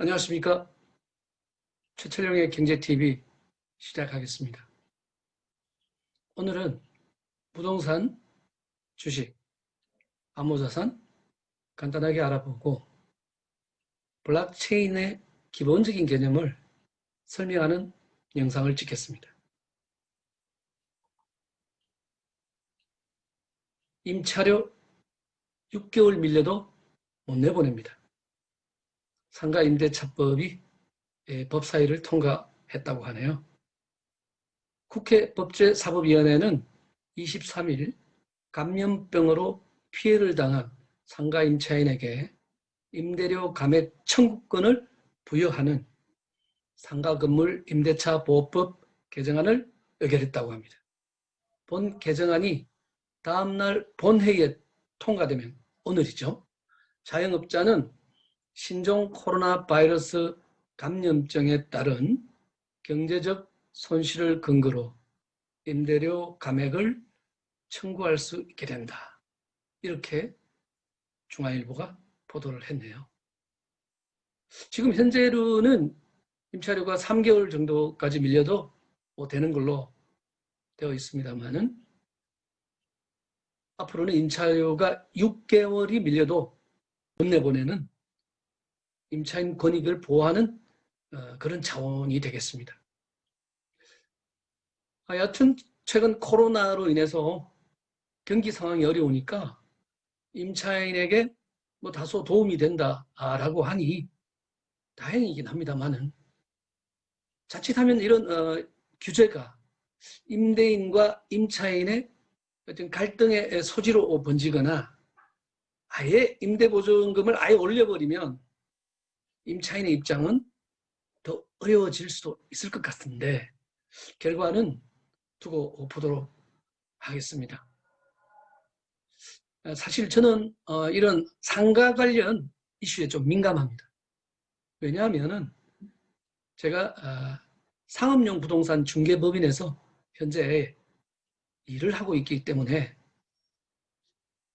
안녕하십니까. 최철영의 경제TV 시작하겠습니다. 오늘은 부동산, 주식, 암호자산 간단하게 알아보고 블록체인의 기본적인 개념을 설명하는 영상을 찍겠습니다. 임차료 6개월 밀려도 못 내보냅니다. 상가임대차법이 법사위를 통과했다고 하네요. 국회 법제사법위원회는 23일 감염병으로 피해를 당한 상가임차인에게 임대료 감액 청구권을 부여하는 상가건물 임대차 보호법 개정안을 의결했다고 합니다. 본 개정안이 다음날 본회의에 통과되면 오늘이죠. 자영업자는 신종 코로나 바이러스 감염증에 따른 경제적 손실을 근거로 임대료 감액을 청구할 수 있게 된다. 이렇게 중앙일보가 보도를 했네요. 지금 현재로는 임차료가 3개월 정도까지 밀려도 되는 걸로 되어 있습니다만은 앞으로는 임차료가 6개월이 밀려도 못 내보내는 임차인 권익을 보호하는 그런 자원이 되겠습니다. 여하튼 최근 코로나로 인해서 경기 상황이 어려우니까 임차인에게 다소 도움이 된다라고 하니 다행이긴 합니다만은 자칫하면 이런 규제가 임대인과 임차인의 어떤 갈등의 소지로 번지거나 아예 임대보증금을 아예 올려버리면 임차인의 입장은 더 어려워질 수도 있을 것 같은데 결과는 두고 보도록 하겠습니다. 사실 저는 이런 상가 관련 이슈에 좀 민감합니다. 왜냐하면 제가 상업용 부동산 중개법인에서 현재 일을 하고 있기 때문에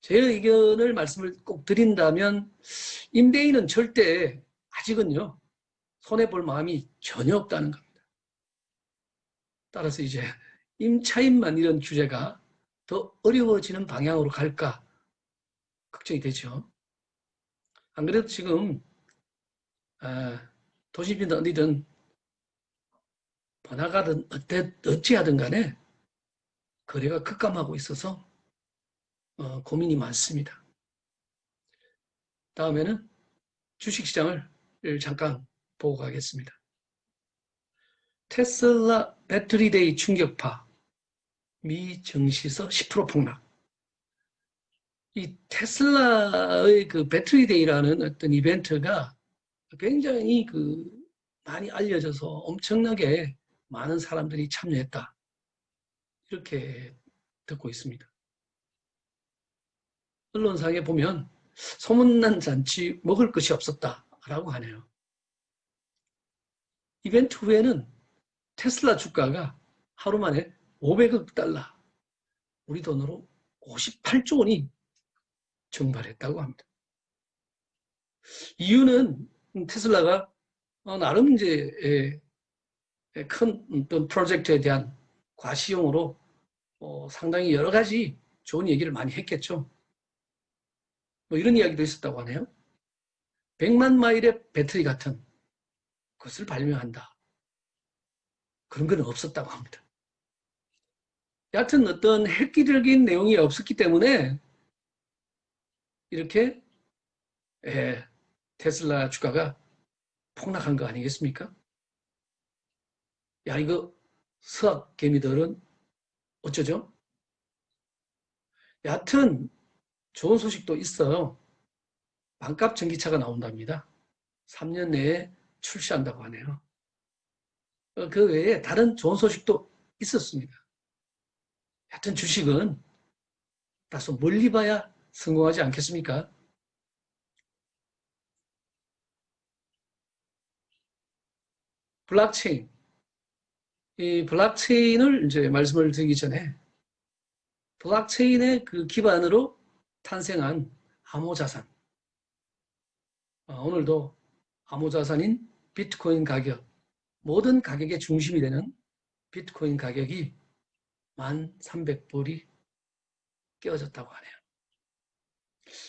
제 의견을 말씀을 꼭 드린다면 임대인은 절대 아직은요 손해볼 마음이 전혀 없다는 겁니다. 따라서 이제 임차인만 이런 규제가 더 어려워지는 방향으로 갈까 걱정이 되죠. 안 그래도 지금 도시빈든 어디든 번화가든 어찌하든 간에 거래가 급감하고 있어서 고민이 많습니다. 다음에는 주식시장을 잠깐 보고 가겠습니다. 테슬라 배터리데이 충격파, 미 증시서 10% 폭락. 이 테슬라의 그 배터리데이라는 어떤 이벤트가 굉장히 많이 알려져서 엄청나게 많은 사람들이 참여했다. 이렇게 듣고 있습니다. 언론상에 보면 소문난 잔치 먹을 것이 없었다라고 하네요. 이벤트 후에는 테슬라 주가가 하루 만에 500억 달러, 우리 돈으로 58조 원이 증발했다고 합니다. 이유는 테슬라가 나름 이제 큰 어떤 프로젝트에 대한 과시용으로 상당히 여러 가지 좋은 얘기를 많이 했겠죠. 이런 이야기도 있었다고 하네요. 100만 마일의 배터리 같은 것을 발명한다. 그런 건 없었다고 합니다. 여하튼 어떤 획기적인 내용이 없었기 때문에 이렇게 테슬라 주가가 폭락한 거 아니겠습니까? 야, 이거 수학 개미들은 어쩌죠? 여하튼 좋은 소식도 있어요. 반값 전기차가 나온답니다. 3년 내에 출시한다고 하네요. 그 외에 다른 좋은 소식도 있었습니다. 하여튼 주식은 다소 멀리 봐야 성공하지 않겠습니까? 블록체인. 이 블록체인을 이제 말씀을 드리기 전에 블록체인의 그 기반으로 탄생한 암호자산. 오늘도 암호자산인 비트코인 가격, 모든 가격의 중심이 되는 비트코인 가격이 1,300불이 깨어졌다고 하네요.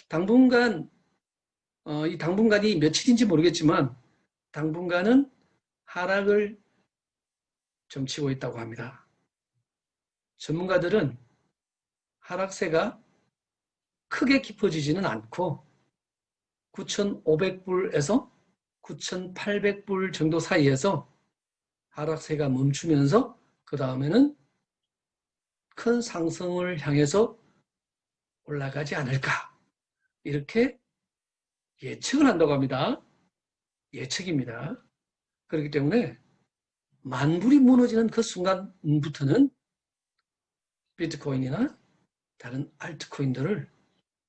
당분간 이 당분간이 며칠인지 모르겠지만 당분간은 하락을 점치고 있다고 합니다. 전문가들은 하락세가 크게 깊어지지는 않고 9,500불에서 9,800불 정도 사이에서 하락세가 멈추면서 그 다음에는 큰 상승을 향해서 올라가지 않을까 이렇게 예측을 한다고 합니다. 예측입니다. 그렇기 때문에 만불이 무너지는 그 순간부터는 비트코인이나 다른 알트코인들을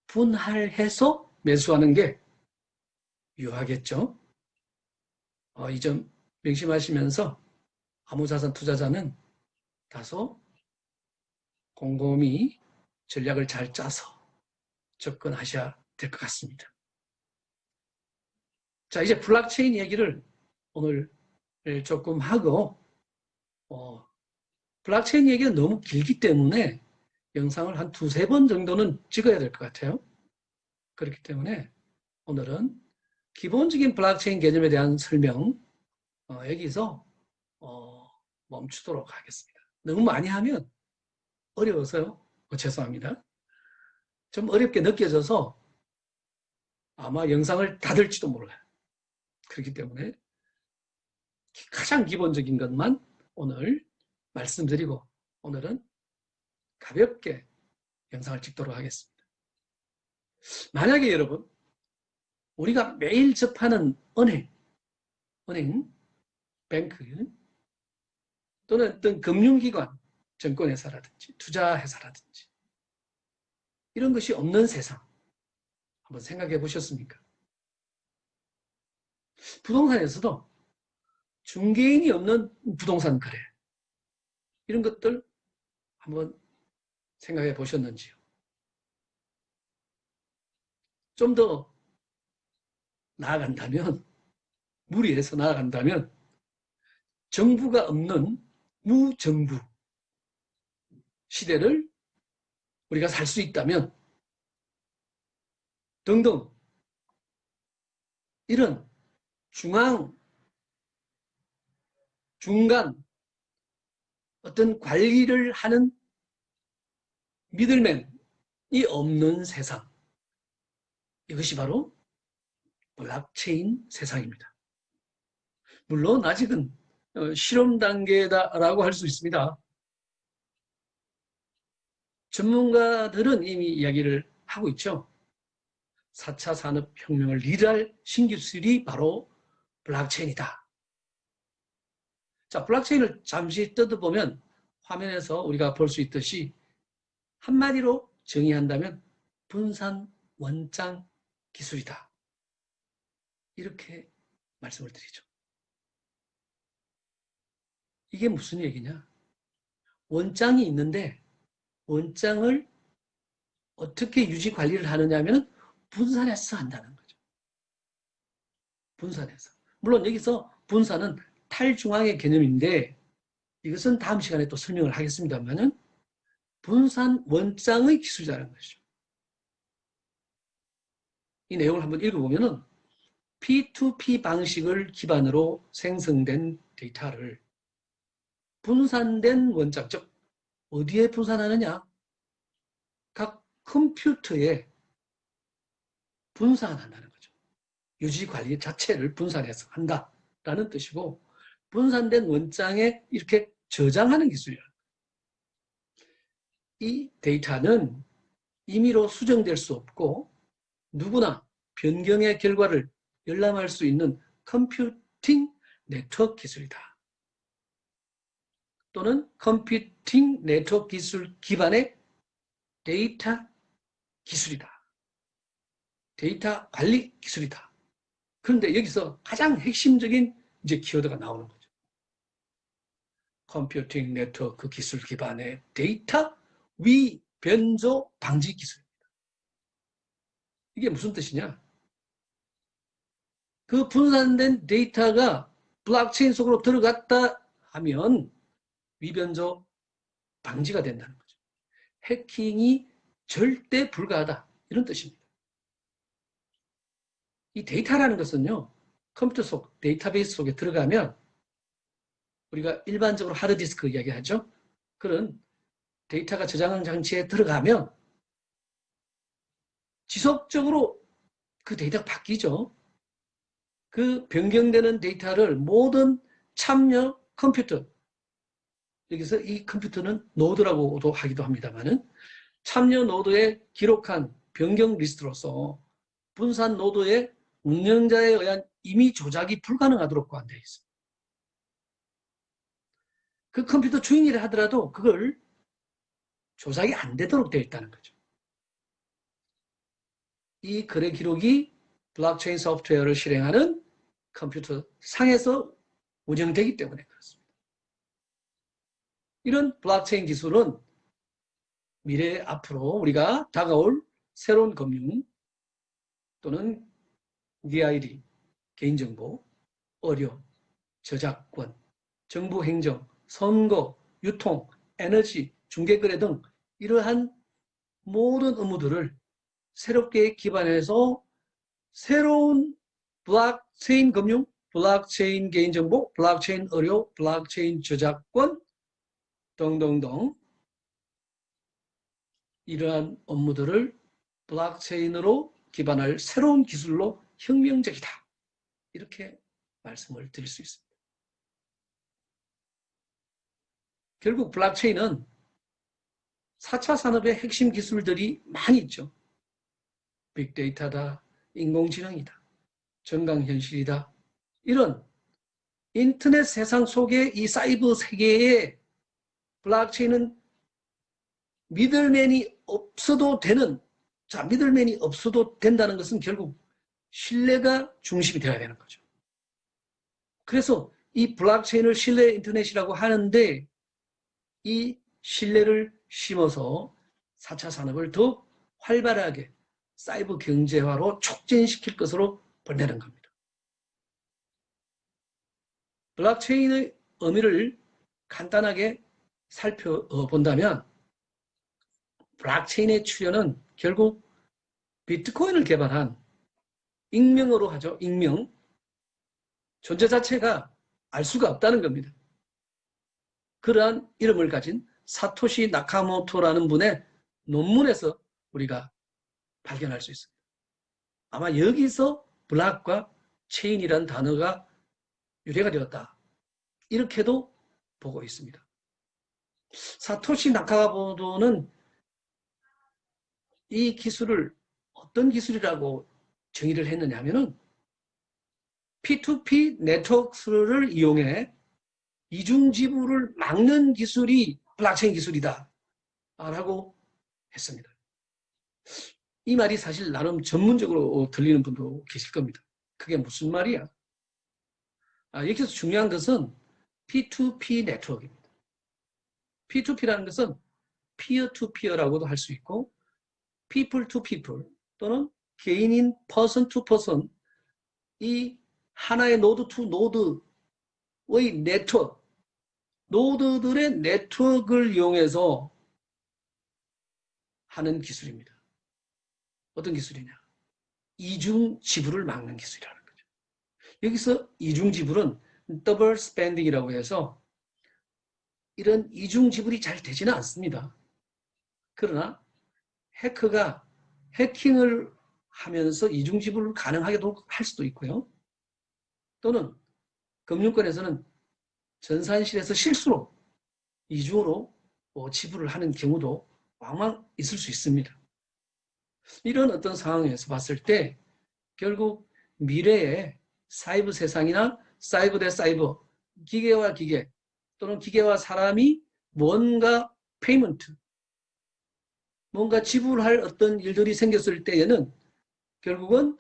분할해서 매수하는 게 유효하겠죠. 이 점 명심하시면서 암호자산 투자자는 다소 곰곰이 전략을 잘 짜서 접근하셔야 될 것 같습니다. 자, 이제 블록체인 얘기를 오늘 조금 하고 블록체인 얘기는 너무 길기 때문에 영상을 한 2-3번 정도는 찍어야 될 것 같아요. 그렇기 때문에 오늘은 기본적인 블록체인 개념에 대한 설명 여기서 멈추도록 하겠습니다. 너무 많이 하면 어려워서요. 죄송합니다. 좀 어렵게 느껴져서 아마 영상을 닫을지도 몰라요. 그렇기 때문에 가장 기본적인 것만 오늘 말씀드리고 오늘은 가볍게 영상을 찍도록 하겠습니다. 만약에 여러분 우리가 매일 접하는 은행, 뱅크 또는 어떤 금융기관, 증권회사라든지 투자회사라든지 이런 것이 없는 세상 한번 생각해 보셨습니까? 부동산에서도 중개인이 없는 부동산 거래 이런 것들 한번 생각해 보셨는지요? 좀 더 나아간다면 무리해서 나아간다면 정부가 없는 무정부 시대를 우리가 살 수 있다면 등등 이런 중간 어떤 관리를 하는 미들맨이 없는 세상 이것이 바로 블록체인 세상입니다. 물론 아직은 실험 단계다라고 할 수 있습니다. 전문가들은 이미 이야기를 하고 있죠. 4차 산업혁명을 리드할 신기술이 바로 블록체인이다. 자, 블록체인을 잠시 뜯어보면 화면에서 우리가 볼 수 있듯이 한마디로 정의한다면 분산 원장 기술이다. 이렇게 말씀을 드리죠. 이게 무슨 얘기냐? 원장이 있는데 원장을 어떻게 유지 관리를 하느냐 하면 분산해서 한다는 거죠. 분산해서. 물론 여기서 분산은 탈중앙의 개념인데 이것은 다음 시간에 또 설명을 하겠습니다만은 분산 원장의 기술이라는 것이죠. 이 내용을 한번 읽어보면은 P2P 방식을 기반으로 생성된 데이터를 분산된 원장, 즉 어디에 분산하느냐? 각 컴퓨터에 분산한다는 거죠. 유지 관리 자체를 분산해서 한다라는 뜻이고 분산된 원장에 이렇게 저장하는 기술이에요. 이 데이터는 임의로 수정될 수 없고 누구나 변경의 결과를 열람할 수 있는 컴퓨팅 네트워크 기술이다. 또는 컴퓨팅 네트워크 기술 기반의 데이터 기술이다. 데이터 관리 기술이다. 그런데 여기서 가장 핵심적인 이제 키워드가 나오는 거죠. 컴퓨팅 네트워크 기술 기반의 데이터 위변조 방지 기술입니다. 이게 무슨 뜻이냐? 그 분산된 데이터가 블록체인 속으로 들어갔다 하면 위변조 방지가 된다는 거죠. 해킹이 절대 불가하다. 이런 뜻입니다. 이 데이터라는 것은요, 컴퓨터 속 데이터베이스 속에 들어가면 우리가 일반적으로 하드디스크 이야기하죠. 그런 데이터가 저장 장치에 들어가면 지속적으로 그 데이터가 바뀌죠. 그 변경되는 데이터를 모든 참여 컴퓨터, 여기서 이 컴퓨터는 노드라고도 하기도 합니다만은 참여 노드에 기록한 변경 리스트로서 분산 노드의 운영자에 의한 임의 조작이 불가능하도록 보완되어 있습니다. 그 컴퓨터 주인이라 하더라도 그걸 조작이 안 되도록 되어 있다는 거죠. 이 거래 기록이 블록체인 소프트웨어를 실행하는 컴퓨터 상에서 운영되기 때문에 그렇습니다. 이런 블록체인 기술은 미래 앞으로 우리가 다가올 새로운 금융 또는 DID, 개인정보, 의료, 저작권, 정부 행정, 선거, 유통, 에너지, 중개거래 등 이러한 모든 업무들을 새롭게 기반해서 새로운 블록체인 금융, 블록체인 개인정보, 블록체인 의료, 블록체인 저작권 등등등 이러한 업무들을 블록체인으로 기반할 새로운 기술로 혁명적이다. 이렇게 말씀을 드릴 수 있습니다. 결국 블록체인은 4차 산업의 핵심 기술들이 많이 있죠. 빅데이터다, 인공지능이다, 정강현실이다. 이런 인터넷 세상 속의 이 사이버 세계에 블록체인은 미들맨이 없어도 되는, 자, 미들맨이 없어도 된다는 것은 결국 신뢰가 중심이 되어야 되는 거죠. 그래서 이 블록체인을 신뢰 인터넷이라고 하는데 이 신뢰를 심어서 4차 산업을 더욱 활발하게 사이버 경제화로 촉진시킬 것으로 보내는 겁니다. 블록체인의 의미를 간단하게 살펴본다면 블록체인의 출현은 결국 비트코인을 개발한 익명으로 하죠. 익명. 존재 자체가 알 수가 없다는 겁니다. 그러한 이름을 가진 사토시 나카모토라는 분의 논문에서 우리가 발견할 수 있습니다. 아마 여기서 블록과 체인이라는 단어가 유래가 되었다. 이렇게도 보고 있습니다. 사토시 나카모토는 이 기술을 어떤 기술이라고 정의를 했느냐 하면은 P2P 네트워크를 이용해 이중지불을 막는 기술이 블록체인 기술이다 라고 했습니다. 이 말이 사실 나름 전문적으로 들리는 분도 계실 겁니다. 그게 무슨 말이야? 여기서 중요한 것은 P2P 네트워크입니다. P2P라는 것은 peer to peer라고도 할 수 있고 people to people 또는 개인인 person to person 이 하나의 노드 투 노드의 네트워크 노드들의 네트워크를 이용해서 하는 기술입니다. 어떤 기술이냐? 이중 지불을 막는 기술이라는 거죠. 여기서 이중 지불은 더블 스펜딩이라고 해서 이런 이중 지불이 잘 되지는 않습니다. 그러나 해커가 해킹을 하면서 이중 지불을 가능하게 할 수도 있고요. 또는 금융권에서는 전산실에서 실수로 이중으로 지불을 하는 경우도 왕왕 있을 수 있습니다. 이런 어떤 상황에서 봤을 때 결국 미래의 사이버 세상이나 사이버 대 사이버, 기계와 기계 또는 기계와 사람이 뭔가 페이먼트, 뭔가 지불할 어떤 일들이 생겼을 때에는 결국은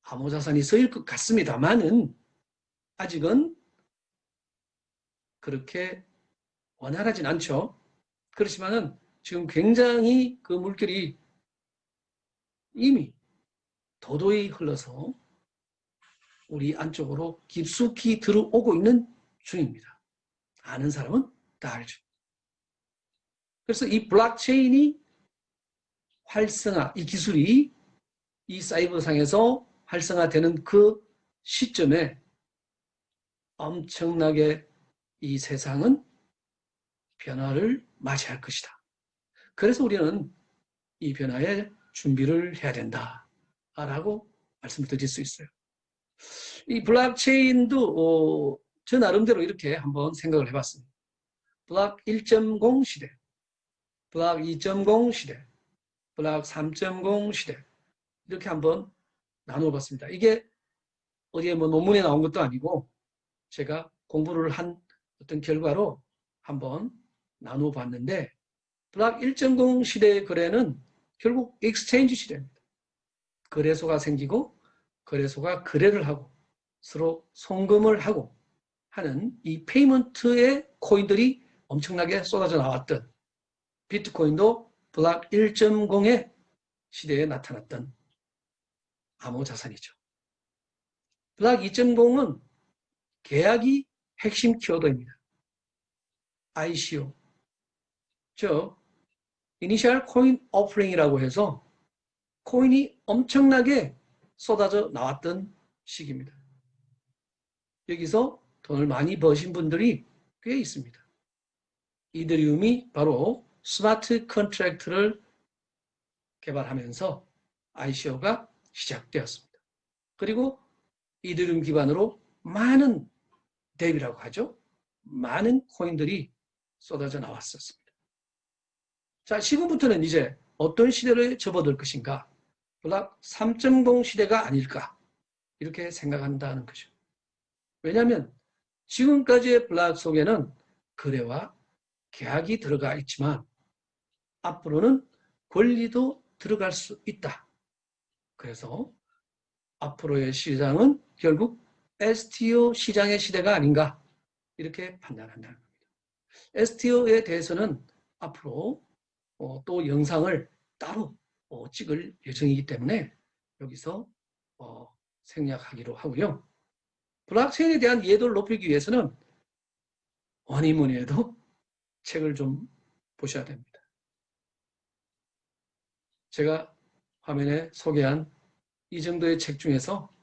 암호자산이 쓰일 것 같습니다만은 아직은 그렇게 원활하진 않죠. 그렇지만은 지금 굉장히 그 물결이 이미 도도히 흘러서 우리 안쪽으로 깊숙이 들어오고 있는 중입니다. 아는 사람은 다 알죠. 그래서 이 블록체인이 활성화, 이 기술이 이 사이버상에서 활성화되는 그 시점에 엄청나게 이 세상은 변화를 맞이할 것이다. 그래서 우리는 이 변화에 준비를 해야 된다라고 말씀을 드릴 수 있어요. 이 블록체인도 저 나름대로 이렇게 한번 생각을 해봤습니다. 블록 1.0 시대, 블록 2.0 시대, 블록 3.0 시대 이렇게 한번 나눠봤습니다. 이게 어디에 뭐 논문에 나온 것도 아니고 제가 공부를 한 어떤 결과로 한번 나눠봤는데 블록 1.0 시대의 거래는 결국 익스체인지 시대입니다. 거래소가 생기고 거래소가 거래를 하고 서로 송금을 하고 하는 이 페이먼트의 코인들이 엄청나게 쏟아져 나왔던 비트코인도 블록 1.0의 시대에 나타났던 암호자산이죠. 블록 2.0은 계약이 핵심 키워드입니다. ICO, 즉 이니셜 코인 오프링이라고 해서 코인이 엄청나게 쏟아져 나왔던 시기입니다. 여기서 돈을 많이 버신 분들이 꽤 있습니다. 이더리움이 바로 스마트 컨트랙트를 개발하면서 ICO가 시작되었습니다. 그리고 이더리움 기반으로 많은 뎁이라고 하죠. 많은 코인들이 쏟아져 나왔었습니다. 자, 지금부터는 이제 어떤 시대를 접어들 것인가? 블록 3.0 시대가 아닐까? 이렇게 생각한다는 거죠. 왜냐하면 지금까지의 블록 속에는 거래와 계약이 들어가 있지만 앞으로는 권리도 들어갈 수 있다. 그래서 앞으로의 시장은 결국 STO 시장의 시대가 아닌가 이렇게 판단한다는 겁니다. STO에 대해서는 앞으로 또 영상을 따로 찍을 예정이기 때문에 여기서 생략하기로 하고요. 블록체인에 대한 이해도를 높이기 위해서는 뭐니 뭐니 해도 책을 좀 보셔야 됩니다. 제가 화면에 소개한 이 정도의 책 중에서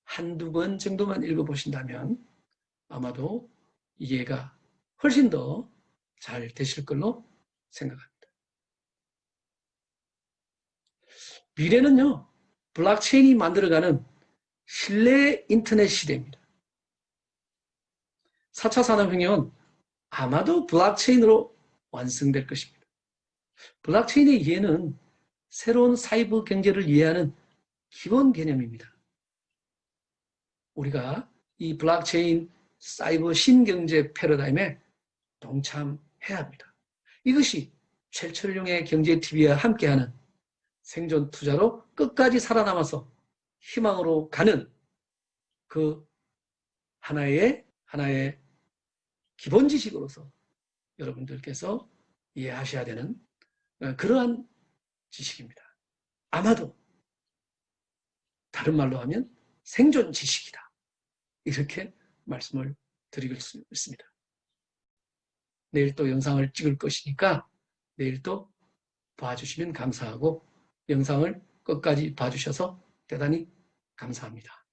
한두 번 정도만 읽어보신다면 아마도 이해가 훨씬 더 잘 되실 걸로 생각합니다. 미래는요, 블록체인이 만들어가는 신뢰의 인터넷 시대입니다. 4차 산업혁명은 아마도 블록체인으로 완성될 것입니다. 블록체인의 이해는 새로운 사이버 경제를 이해하는 기본 개념입니다. 우리가 이 블록체인 사이버 신경제 패러다임에 동참해야 합니다. 이것이 최철용의 경제TV와 함께하는 생존 투자로 끝까지 살아남아서 희망으로 가는 그 하나의 기본 지식으로서 여러분들께서 이해하셔야 되는 그러한 지식입니다. 아마도 다른 말로 하면 생존 지식이다. 이렇게 말씀을 드릴 수 있습니다. 내일 또 영상을 찍을 것이니까 내일 또 봐주시면 감사하고 영상을 끝까지 봐주셔서 대단히 감사합니다.